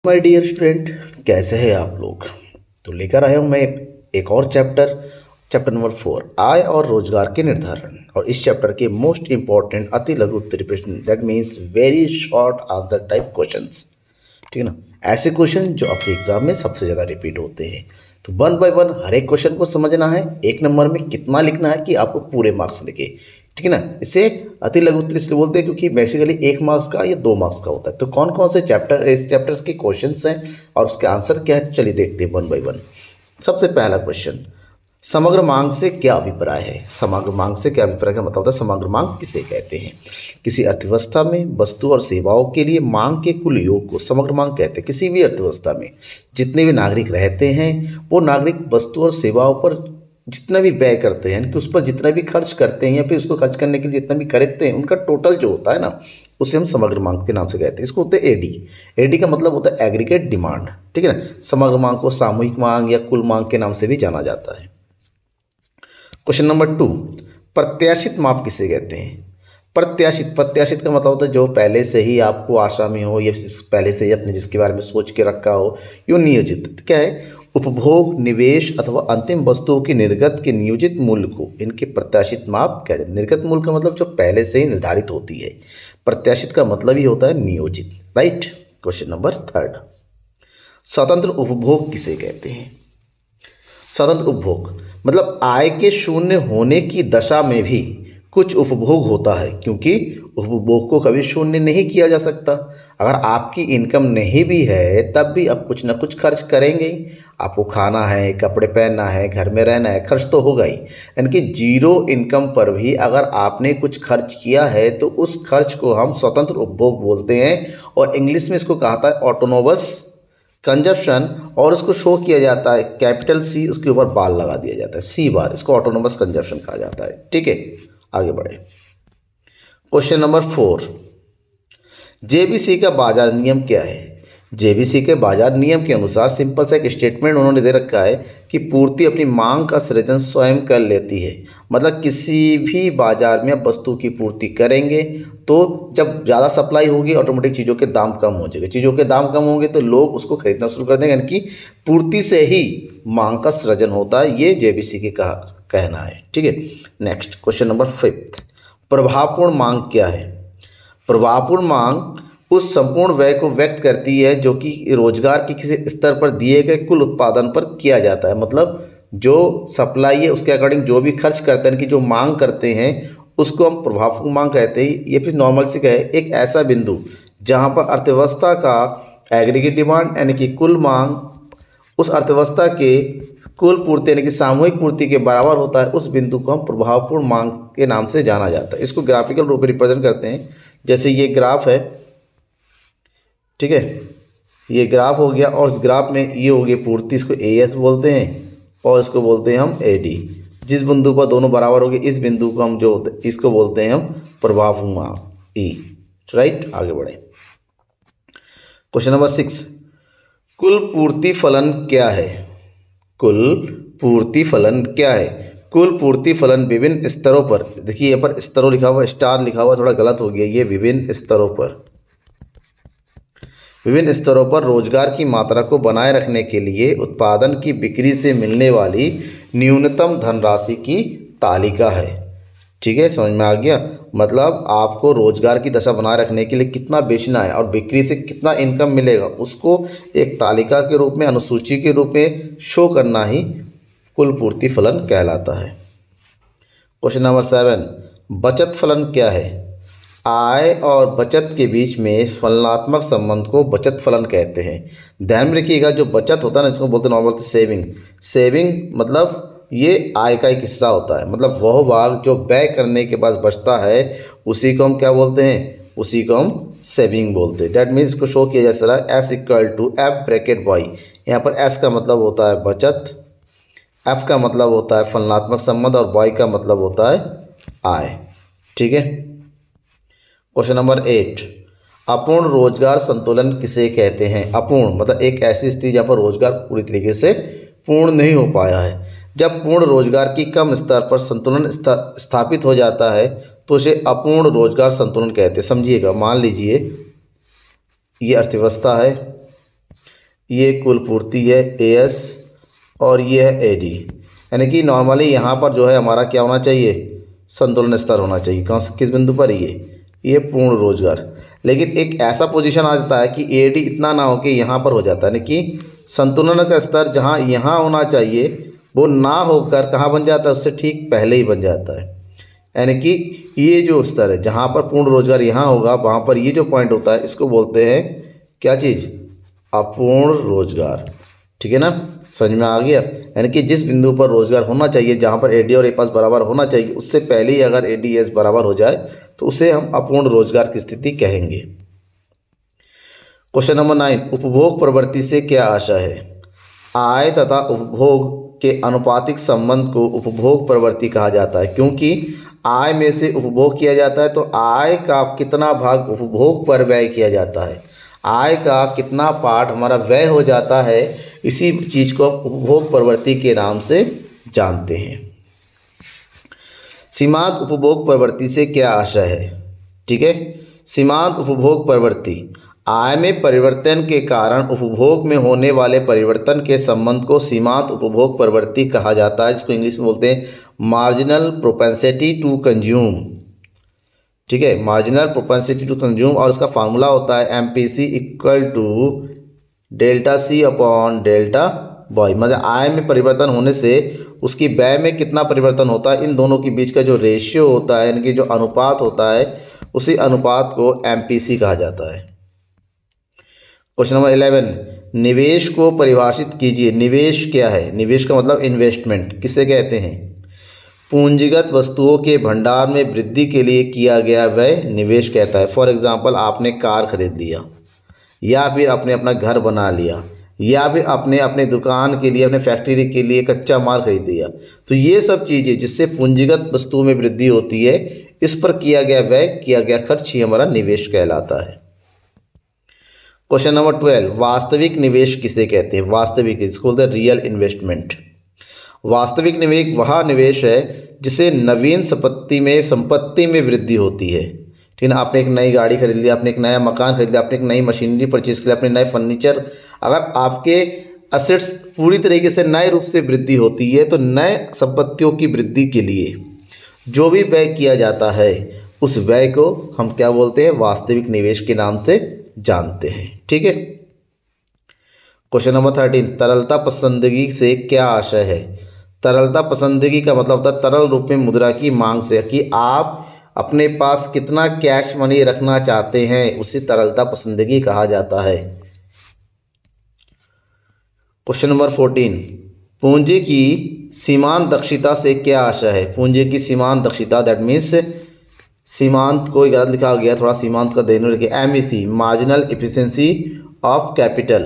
My dear student, कैसे हैं आप लोग। तो लेकर आया हूँ मैं एक और चैप्टर नंबर 4, आय और रोजगार के निर्धारण। और इस चैप्टर के मोस्ट इंपॉर्टेंट अति लघु उत्तरीय प्रश्न, that means very short answer type questions. ठीक है ना, ऐसे क्वेश्चन जो आपके एग्जाम में सबसे ज़्यादा रिपीट होते हैं। तो 1 बाय 1 हर एक क्वेश्चन को समझना है। एक नंबर में कितना लिखना है कि आपको पूरे मार्क्स लिखे। ठीक है ना, इसे अति लघु उत्तरीय इसलिए बोलते हैं क्योंकि बेसिकली 1 मार्क्स का या 2 मार्क्स का होता है। तो कौन कौन से इस चैप्टर्स के क्वेश्चंस हैं और उसके आंसर क्या है, चलिए देखते हैं 1 बाय 1। सबसे पहला क्वेश्चन, समग्र मांग से क्या अभिप्राय है। समग्र मांग से क्या अभिप्राय का मतलब होता है, समग्र मांग किसे कहते हैं। किसी अर्थव्यवस्था में वस्तु और सेवाओं के लिए मांग के कुल योग को समग्र मांग कहते हैं। किसी भी अर्थव्यवस्था में जितने भी नागरिक रहते हैं, वो नागरिक वस्तु और सेवाओं पर जितना भी व्यय करते हैं, यानी कि उस पर जितना भी खर्च करते हैं या फिर उसको खर्च करने के लिए जितना भी खरीदते हैं, उनका टोटल जो होता है ना, उसे हम समग्र मांग के नाम से कहते हैं। इसको होते हैं एडी। एडी का मतलब होता है एग्रीगेट डिमांड। ठीक है ना, समग्र मांग को सामूहिक मांग या कुल मांग के नाम से भी जाना जाता है। क्वेश्चन नंबर 2, प्रत्याशित माप किसे कहते हैं। प्रत्याशित का मतलब होता है जो पहले से ही आपको आशा में हो या पहले से ही अपने जिसके बारे में सोच के रखा हो। यो नियोजित क्या है, उपभोग, निवेश अथवा अंतिम वस्तुओं की निर्गत के नियोजित मूल्य को इनके प्रत्याशित माप कहते हैं। निर्गत मूल्य का मतलब जो पहले से ही निर्धारित होती है। प्रत्याशित का मतलब ही होता है नियोजित। राइट। क्वेश्चन नंबर 3, स्वतंत्र उपभोग किसे कहते हैं। स्वतंत्र उपभोग मतलब आय के शून्य होने की दशा में भी कुछ उपभोग होता है, क्योंकि उपभोग को कभी शून्य नहीं किया जा सकता। अगर आपकी इनकम नहीं भी है तब भी आप कुछ ना कुछ खर्च करेंगे ही। आपको खाना है, कपड़े पहनना है, घर में रहना है, खर्च तो होगा ही। यानी कि जीरो इनकम पर भी अगर आपने कुछ खर्च किया है तो उस खर्च को हम स्वतंत्र उपभोग बोलते हैं। और इंग्लिश में इसको कहा था ऑटोनोमस कंजप्शन, और उसको शो किया जाता है कैपिटल सी, उसके ऊपर बार लगा दिया जाता है, सी बार। इसको ऑटोनोमस कंजप्शन कहा जाता है। ठीक है, आगे बढ़े। क्वेश्चन नंबर 4, जेबीसी का बाजार नियम क्या है। जेबीसी के बाजार नियम के अनुसार सिंपल सा एक स्टेटमेंट उन्होंने दे रखा है कि पूर्ति अपनी मांग का सृजन स्वयं कर लेती है। मतलब किसी भी बाजार में आप वस्तु की पूर्ति करेंगे तो जब ज़्यादा सप्लाई होगी ऑटोमेटिक चीज़ों के दाम कम हो जाएंगे। चीज़ों के दाम कम होंगे तो लोग उसको खरीदना शुरू कर देंगे। यानी कि पूर्ति से ही मांग का सृजन होता है, ये जेबीसी के कहना है। ठीक है, नेक्स्ट क्वेश्चन नंबर 5, प्रभावपूर्ण मांग क्या है। प्रभावपूर्ण मांग उस संपूर्ण व्यय को व्यक्त करती है जो कि रोजगार के किसी स्तर पर दिए गए कुल उत्पादन पर किया जाता है। मतलब जो सप्लाई है उसके अकॉर्डिंग जो भी खर्च करते हैं कि जो मांग करते हैं उसको हम प्रभावपूर्ण मांग कहते हैं। ये फिर नॉर्मल से कहे एक ऐसा बिंदु जहां पर अर्थव्यवस्था का एग्रीगेट डिमांड यानी कि कुल मांग उस अर्थव्यवस्था के कुल पूर्ति यानी कि सामूहिक पूर्ति के बराबर होता है, उस बिंदु को हम प्रभावपूर्ण मांग के नाम से जाना जाता है। इसको ग्राफिकल रूप में रिप्रेजेंट करते हैं। जैसे ये ग्राफ है, ठीक है, ये ग्राफ हो गया और इस ग्राफ में ये हो गई पूर्ति, इसको एएस बोलते हैं और इसको बोलते हैं हम एडी। जिस बिंदु पर दोनों बराबर हो गए इस बिंदु को हम जो इसको बोलते हैं हम प्रभावपूर्ण मांग, ई। राइट, आगे बढ़े। क्वेश्चन नंबर 6, कुल पूर्ति फलन क्या है। कुल पूर्ति फलन क्या है। कुल पूर्ति फलन विभिन्न स्तरों पर, देखिए यहाँ पर स्तरों लिखा हुआ, स्टार लिखा हुआ, थोड़ा गलत हो गया। ये विभिन्न स्तरों पर रोजगार की मात्रा को बनाए रखने के लिए उत्पादन की बिक्री से मिलने वाली न्यूनतम धनराशि की तालिका है। ठीक है, समझ में आ गया। मतलब आपको रोजगार की दशा बनाए रखने के लिए कितना बेचना है और बिक्री से कितना इनकम मिलेगा उसको एक तालिका के रूप में, अनुसूची के रूप में शो करना ही कुल पूर्ति फलन कहलाता है। क्वेश्चन नंबर 7, बचत फलन क्या है। आय और बचत के बीच में फलनात्मक संबंध को बचत फलन कहते हैं। ध्यान में रखिएगा, जो बचत होता है ना, इसको बोलते हैं नॉर्मल सेविंग। सेविंग मतलब ये आय का एक हिस्सा होता है। मतलब वह भाग जो व्यय करने के बाद बचता है उसी को हम क्या बोलते हैं, उसी को हम सेविंग बोलते हैं। डैट मीन्स इसको शो किया जा सकता है S equal to F bracket Y. यहाँ पर एस का मतलब होता है बचत, एफ का मतलब होता है फलनात्मक संबंध और वाई का मतलब होता है आय। ठीक है, क्वेश्चन नंबर 8, अपूर्ण रोजगार संतुलन किसे कहते हैं। अपूर्ण मतलब एक ऐसी स्थिति जहाँ पर रोजगार पूरी तरीके से पूर्ण नहीं हो पाया है। जब पूर्ण रोजगार की कम स्तर पर संतुलन स्थापित हो जाता है तो उसे अपूर्ण रोजगार संतुलन कहते हैं। समझिएगा, मान लीजिए ये अर्थव्यवस्था है, ये कुल पूर्ति है AS और ये है AD, यानी कि नॉर्मली यहाँ पर जो है हमारा क्या होना चाहिए, संतुलन स्तर होना चाहिए। कौन किस बिंदु पर, ये पूर्ण रोजगार। लेकिन एक ऐसा पोजीशन आ जाता है कि AD इतना ना हो कि यहाँ पर हो जाता है, यानी कि संतुलन का स्तर जहाँ यहाँ होना चाहिए वो ना होकर कहाँ बन जाता है, उससे ठीक पहले ही बन जाता है। यानी कि ये जो स्तर है जहाँ पर पूर्ण रोजगार यहाँ होगा, वहाँ पर ये जो पॉइंट होता है इसको बोलते हैं क्या चीज़, अपूर्ण रोजगार। ठीक है ना, समझ में आ गया। यानी कि जिस बिंदु पर रोजगार होना चाहिए, जहाँ पर AD और AS बराबर होना चाहिए, उससे पहले ही अगर AD/AS बराबर हो जाए तो उसे हम अपूर्ण रोजगार की स्थिति कहेंगे। क्वेश्चन नंबर 9, उपभोग प्रवृत्ति से क्या आशय है। आय तथा उपभोग के अनुपातिक संबंध को उपभोग प्रवृत्ति कहा जाता है, क्योंकि आय में से उपभोग किया जाता है तो आय का कितना भाग उपभोग पर व्यय किया जाता है, आय का कितना पार्ट हमारा व्यय हो जाता है, इसी चीज़ को उपभोग प्रवृत्ति के नाम से जानते हैं। सीमांत उपभोग प्रवृत्ति से क्या आशय है। ठीक है, सीमांत उपभोग प्रवृत्ति आय में परिवर्तन के कारण उपभोग में होने वाले परिवर्तन के संबंध को सीमांत उपभोग प्रवृत्ति कहा जाता है, जिसको इंग्लिश में बोलते हैं मार्जिनल प्रोपेंसिटी टू कंज्यूम। ठीक है, मार्जिनल प्रोपेंसिटी टू कंज्यूम, और उसका फार्मूला होता है MPC equal to delta C upon delta Y. मतलब आय में परिवर्तन होने से उसकी व्यय में कितना परिवर्तन होता है, इन दोनों के बीच का जो रेशियो होता है, यानी कि जो अनुपात होता है, उसी अनुपात को MPC कहा जाता है। क्वेश्चन नंबर 11, निवेश को परिभाषित कीजिए। निवेश क्या है। निवेश का मतलब इन्वेस्टमेंट किसे कहते हैं, पूंजीगत वस्तुओं के भंडार में वृद्धि के लिए किया गया व्यय निवेश कहता है। फॉर एग्जांपल, आपने कार खरीद लिया, या फिर आपने अपना घर बना लिया, या फिर आपने अपने दुकान के लिए, अपने फैक्ट्री के लिए कच्चा माल खरीद लिया, तो ये सब चीज़ें जिससे पूंजीगत वस्तुओं में वृद्धि होती है, इस पर किया गया व्यय, किया गया खर्च ही हमारा निवेश कहलाता है। क्वेश्चन नंबर 12, वास्तविक निवेश किसे कहते हैं। वास्तविक, इसको बोलते हैं रियल इन्वेस्टमेंट। वास्तविक निवेश वह निवेश है जिसे नवीन संपत्ति में वृद्धि होती है। ठीक है ना, आपने एक नई गाड़ी खरीद लिया, आपने एक नया मकान खरीद लिया, आपने एक नई मशीनरी परचेज किया, आपने नए फर्नीचर, अगर आपके असेट्स पूरी तरीके से नए रूप से वृद्धि होती है, तो नए संपत्तियों की वृद्धि के लिए जो भी व्यय किया जाता है, उस व्यय को हम क्या बोलते हैं, वास्तविक निवेश के नाम से जानते हैं। ठीक है। क्वेश्चन नंबर 13, तरलता पसंदगी से क्या आशय है। तरलता पसंदगी का मतलब होता है तरल रूप में मुद्रा की मांग से, कि आप अपने पास कितना कैश मनी रखना चाहते हैं, उसे तरलता पसंदगी कहा जाता है। क्वेश्चन नंबर 14, पूंजी की सीमांत दक्षता से क्या आशय है। पूंजी की सीमांत दक्षता, दैट मीन्स सीमांत को गलत लिखा गया, थोड़ा सीमांत का देने रखिए। MEC marginal efficiency of capital,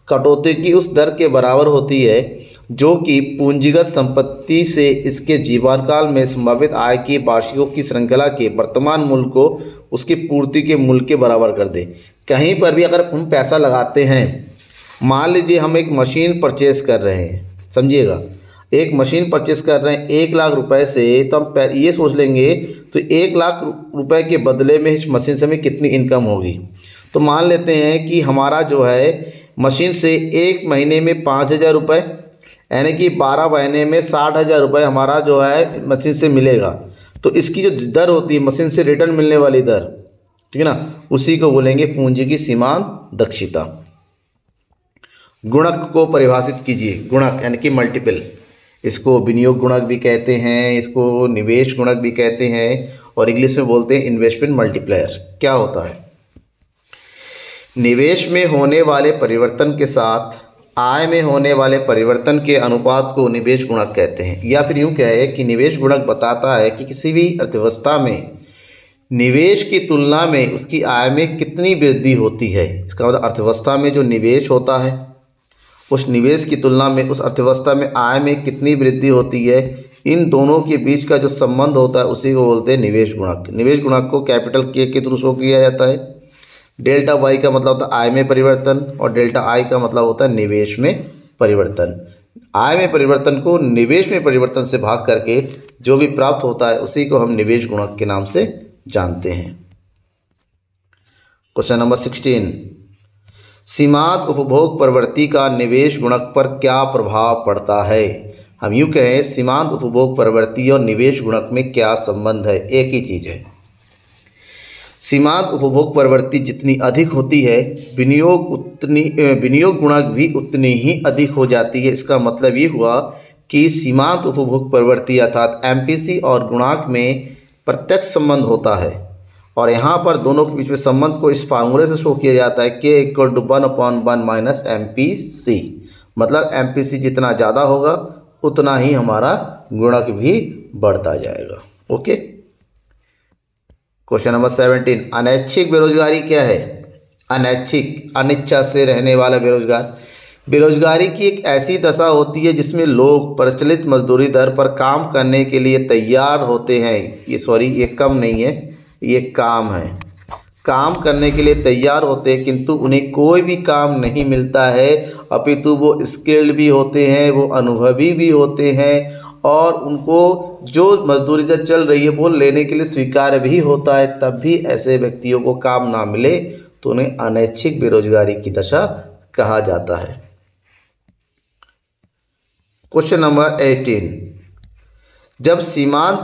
कटौती की उस दर के बराबर होती है जो कि पूंजीगत संपत्ति से इसके जीवनकाल में संभावित आय की वार्षिकों की श्रृंखला के वर्तमान मूल्य को उसकी पूर्ति के मूल्य के बराबर कर दे। कहीं पर भी अगर हम पैसा लगाते हैं, मान लीजिए हम एक मशीन परचेस कर रहे हैं, समझिएगा, एक मशीन परचेस कर रहे हैं 1 लाख रुपए से, तो हम ये सोच लेंगे तो 1 लाख रुपए के बदले में इस मशीन से हमें कितनी इनकम होगी। तो मान लेते हैं कि हमारा जो है मशीन से 1 महीने में 5,000 रुपये, यानी कि 12 महीने में 60,000 रुपये हमारा जो है मशीन से मिलेगा। तो इसकी जो दर होती है, मशीन से रिटर्न मिलने वाली दर, ठीक है ना, उसी को बोलेंगे पूंजी की सीमांत दक्षता। गुणक को परिभाषित कीजिए। गुणक यानी कि मल्टीपल, इसको विनियोग गुणक भी कहते हैं, इसको निवेश गुणक भी कहते हैं, और इंग्लिश में बोलते हैं इन्वेस्टमेंट मल्टीप्लायर। क्या होता है, निवेश में होने वाले परिवर्तन के साथ आय में होने वाले परिवर्तन के अनुपात को निवेश गुणक कहते हैं। या फिर यूँ कहे कि निवेश गुणक बताता है कि किसी भी अर्थव्यवस्था में निवेश की तुलना में उसकी आय में कितनी वृद्धि होती है। इसका मतलब अर्थव्यवस्था में जो निवेश होता है, उस निवेश की तुलना में उस अर्थव्यवस्था में आय में कितनी वृद्धि होती है, इन दोनों के बीच का जो संबंध होता है उसी को बोलते हैं निवेश गुणक। निवेश गुणक को कैपिटल के थ्रू शो किया जाता है। डेल्टा वाई का मतलब होता है आय में परिवर्तन, और डेल्टा आई का मतलब होता है निवेश में परिवर्तन। आय में परिवर्तन को निवेश में परिवर्तन से भाग करके जो भी प्राप्त होता है उसी को हम निवेश गुणक के नाम से जानते हैं। क्वेश्चन नंबर 16, सीमांत उपभोग प्रवृत्ति का निवेश गुणक पर क्या प्रभाव पड़ता है। हम यूँ कहें सीमांत उपभोग प्रवृत्ति और निवेश गुणक में क्या संबंध है, एक ही चीज़ है। सीमांत उपभोग प्रवृत्ति जितनी अधिक होती है विनियोग गुणक भी उतनी ही अधिक हो जाती है। इसका मतलब ये हुआ कि सीमांत उपभोग प्रवृत्ति अर्थात एमपीसी और गुणांक में प्रत्यक्ष संबंध होता है और यहाँ पर दोनों के बीच में संबंध को इस फार्मूले से शो किया जाता है K = 1/1 माइनस MPC। मतलब MPC जितना ज़्यादा होगा उतना ही हमारा गुणक भी बढ़ता जाएगा। ओके। क्वेश्चन नंबर 17, अनैच्छिक बेरोजगारी क्या है। अनैच्छिक, अनिच्छा से रहने वाला बेरोजगार। बेरोजगारी की एक ऐसी दशा होती है जिसमें लोग प्रचलित मजदूरी दर पर काम करने के लिए तैयार होते हैं। ये कम नहीं है, ये काम है। काम करने के लिए तैयार होते हैं किंतु उन्हें कोई भी काम नहीं मिलता है, अपितु वो स्किल्ड भी होते हैं, वो अनुभवी भी होते हैं और उनको जो मजदूरी दर चल रही है वो लेने के लिए स्वीकार भी होता है। तब भी ऐसे व्यक्तियों को काम ना मिले तो उन्हें अनैच्छिक बेरोजगारी की दशा कहा जाता है। क्वेश्चन नंबर 18, जब सीमांत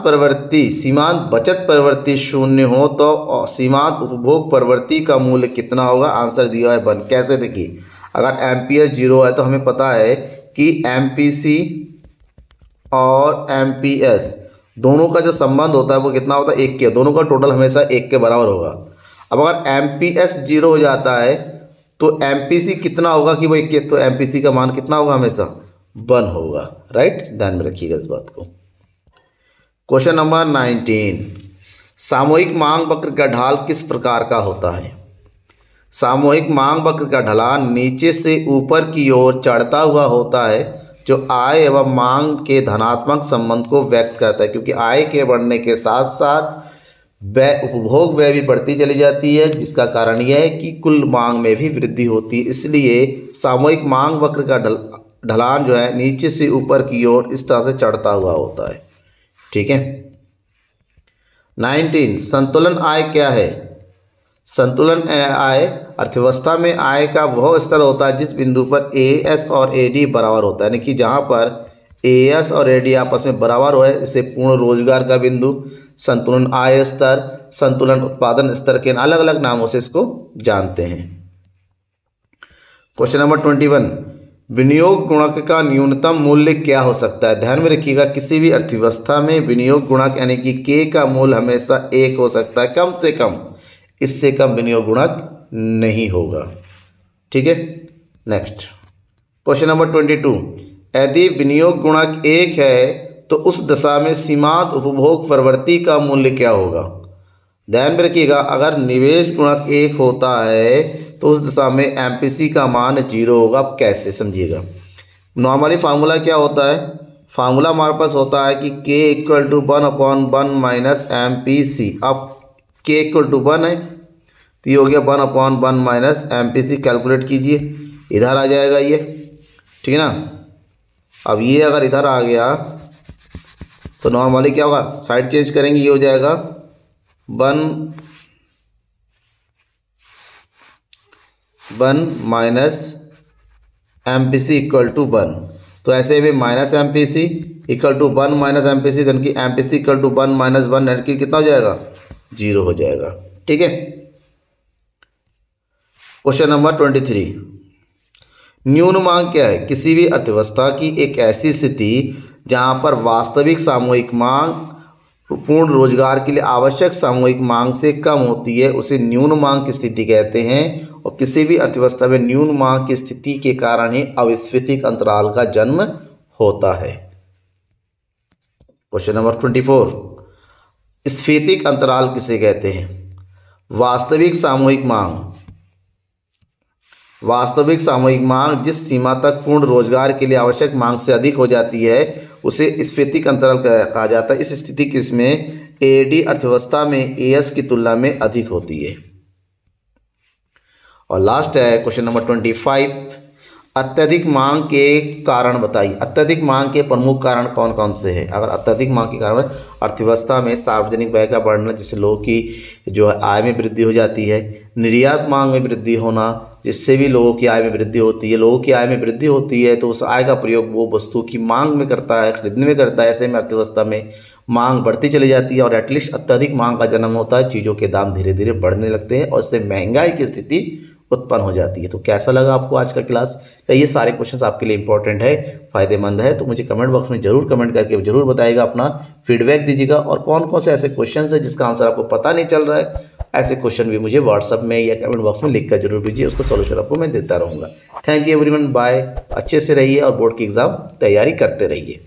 बचत प्रवृत्ति शून्य हो तो सीमांत उपभोग प्रवृत्ति का मूल्य कितना होगा। आंसर दिया है 1। कैसे देखिए, अगर एमपीएस 0 है तो हमें पता है कि एमपीसी और एमपीएस दोनों का जो संबंध होता है वो कितना होता है, 1 के। दोनों का टोटल हमेशा 1 के बराबर होगा। अब अगर एमपीएस 0 हो जाता है तो एमपीसी कितना होगा कि वो 1 के, तो एमपीसी का मान कितना होगा, हमेशा 1 होगा। राइट, ध्यान में रखिएगा इस बात को। क्वेश्चन नंबर 19, सामूहिक मांग वक्र का ढाल किस प्रकार का होता है। सामूहिक मांग वक्र का ढलान नीचे से ऊपर की ओर चढ़ता हुआ होता है जो आय एवं मांग के धनात्मक संबंध को व्यक्त करता है, क्योंकि आय के बढ़ने के साथ साथ उपभोग व्यय भी बढ़ती चली जाती है, जिसका कारण यह है कि कुल मांग में भी वृद्धि होती है। इसलिए सामूहिक मांग वक्र का ढलान जो है नीचे से ऊपर की ओर इस तरह से चढ़ता हुआ होता है। ठीक है। 19, संतुलन आय क्या है। संतुलन आय अर्थव्यवस्था में आय का वह स्तर होता है जिस बिंदु पर एएस और एडी बराबर होता है, यानी कि जहाँ पर एएस और एडी आपस में बराबर हो है, इसे पूर्ण रोजगार का बिंदु, संतुलन आय स्तर, संतुलन उत्पादन स्तर के अलग अलग नामों से इसको जानते हैं। क्वेश्चन नंबर 21, विनियोग गुणक का न्यूनतम मूल्य क्या हो सकता है। ध्यान में रखिएगा, किसी भी अर्थव्यवस्था में विनियोग गुणक यानी कि के का मूल्य हमेशा 1 हो सकता है, कम से कम। इससे कम विनियोग गुणक नहीं होगा। ठीक है। नेक्स्ट क्वेश्चन नंबर 22, यदि विनियोग गुणक 1 है तो उस दशा में सीमांत उपभोग प्रवृत्ति का मूल्य क्या होगा। ध्यान में रखिएगा, अगर निवेश गुणक 1 होता है तो उस दशा में एमपीसी का मान 0 होगा। अब कैसे, समझिएगा। नॉर्मली फार्मूला क्या होता है, फार्मूला हमारे पास होता है कि K = 1/1 माइनस MPC। अब K = 1 है तो ये हो गया 1/1 माइनस MPC। कैलकुलेट कीजिए, इधर आ जाएगा ये, ठीक है ना। अब ये अगर इधर आ गया तो नॉर्मली क्या होगा, साइड चेंज करेंगे, ये हो जाएगा 1 माइनस MPC = 1। तो ऐसे में माइनस MPC = 1 माइनस MPC, यानी कि MPC = 1 माइनस 1, यानी कि कितना हो जाएगा, 0 हो जाएगा। ठीक है। क्वेश्चन नंबर 23, न्यून मांग क्या है। किसी भी अर्थव्यवस्था की एक ऐसी स्थिति जहां पर वास्तविक सामूहिक मांग पूर्ण रोजगार के लिए आवश्यक सामूहिक मांग से कम होती है, उसे न्यून मांग की स्थिति कहते हैं। और किसी भी अर्थव्यवस्था में न्यून मांग की स्थिति के कारण ही अविस्फीतिक अंतराल का जन्म होता है। क्वेश्चन नंबर 24, स्फीतिक अंतराल किसे कहते हैं। वास्तविक सामूहिक मांग जिस सीमा तक पूर्ण रोजगार के लिए आवश्यक मांग से अधिक हो जाती है उसे स्फीतिक अंतराल कहा जाता है। इस स्थिति किसमें, एडी अर्थव्यवस्था में एएस की तुलना में अधिक होती है। और लास्ट है क्वेश्चन नंबर 25, अत्यधिक मांग के कारण बताइए। अत्यधिक मांग के प्रमुख कारण कौन कौन से हैं। अगर अत्यधिक मांग के कारण अर्थव्यवस्था में सार्वजनिक व्यय का बढ़ना, जिससे लोगों की जो है आय में वृद्धि हो जाती है, निर्यात मांग में वृद्धि होना, जिससे भी लोगों की आय में वृद्धि होती है। लोगों की आय में वृद्धि होती है तो उस आय का प्रयोग वो वस्तु की मांग में करता है, खरीदने में करता है। ऐसे में अर्थव्यवस्था में मांग बढ़ती चली जाती है और एटलीस्ट अत्यधिक मांग का जन्म होता है, चीज़ों के दाम धीरे धीरे बढ़ने लगते हैं और इससे महंगाई की स्थिति उत्पन्न हो जाती है। तो कैसा लगा आपको आज का क्लास? क्या ये सारे क्वेश्चंस आपके लिए इंपॉर्टेंट है, फायदेमंद है? तो मुझे कमेंट बॉक्स में जरूर कमेंट करके जरूर बताइएगा, अपना फीडबैक दीजिएगा। और कौन कौन से ऐसे क्वेश्चंस है जिसका आंसर आपको पता नहीं चल रहा है, ऐसे क्वेश्चन भी मुझे व्हाट्सअप में या कमेंट बॉक्स में लिख कर जरूर भेजिए, उसको सोल्यूशन आपको मैं देता रहूँगा। Thank you everyone, bye. अच्छे से रहिए और बोर्ड की एग्ज़ाम तैयारी करते रहिए।